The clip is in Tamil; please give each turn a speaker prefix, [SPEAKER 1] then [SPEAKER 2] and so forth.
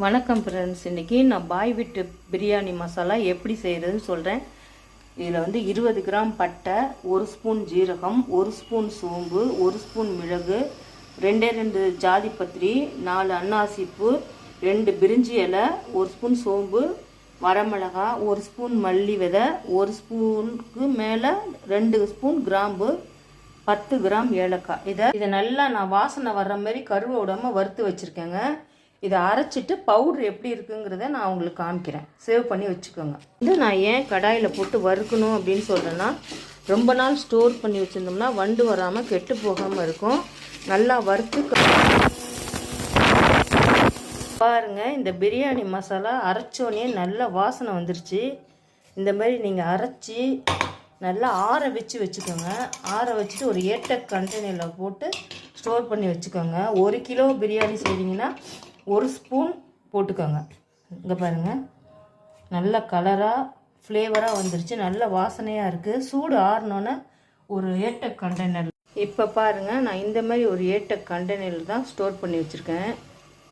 [SPEAKER 1] வணக்கம் ஃப்ரெண்ட்ஸ், இன்றைக்கி நான் பாய் வீட்டு பிரியாணி மசாலா எப்படி செய்கிறதுன்னு சொல்கிறேன். இதில் 20 கிராம் பட்டை, 1 ஸ்பூன் ஜீரகம், 1 ஸ்பூன் சோம்பு, 1 ஸ்பூன் மிளகு, 2 ஜாதிப்பத்திரி, 4 அன்னாசிப்பூ, 2 பிரிஞ்சி இலை, 1 ஸ்பூன் சோம்பு, வரமிளகா, 1 ஸ்பூன் மல்லி விதை, 1 ஸ்பூனுக்கு மேலே 2 ஸ்பூன் கிராம்பு, 10 கிராம் ஏலக்காய். இதை நல்லா நான் வாசனை வர்ற மாதிரி கருவை விடாமல் வறுத்து வச்சுருக்கேங்க. இதை அரைச்சிட்டு பவுட்ரு எப்படி இருக்குங்கிறத நான் உங்களுக்கு காமிக்கிறேன். சேவ் பண்ணி வச்சுக்கோங்க. நான் ஏன் கடாயில் போட்டு வறுக்கணும் அப்படின்னு சொல்கிறேன்னா, ரொம்ப நாள் ஸ்டோர் பண்ணி வச்சுருந்தோம்னா வண்டு வராமல் கெட்டு போகாமல் இருக்கும். நல்லா வறுத்து பாருங்கள். இந்த பிரியாணி மசாலா அரைச்சோடனே நல்ல வாசனை வந்துருச்சு. இந்த மாதிரி நீங்கள் அரைச்சி நல்லா ஆற வச்சுக்கோங்க. ஆற வச்சுட்டு ஒரு ஏட்ட கண்டெய்னரில் போட்டு ஸ்டோர் பண்ணி வச்சுக்கோங்க. 1 கிலோ பிரியாணி செய்கிறீங்கன்னா 1 ஸ்பூன் போட்டுக்கோங்க. இங்கே பாருங்கள், நல்ல கலராக ஃப்ளேவராக வந்துருச்சு. நல்ல வாசனையாக இருக்குது. சூடு ஆறினோன்னே ஒரு ஏட்ட கண்டெய்னர். இப்போ பாருங்கள், நான் இந்த மாதிரி ஒரு ஏட்ட கண்டெய்னரில் தான் ஸ்டோர் பண்ணி வச்சுருக்கேன்.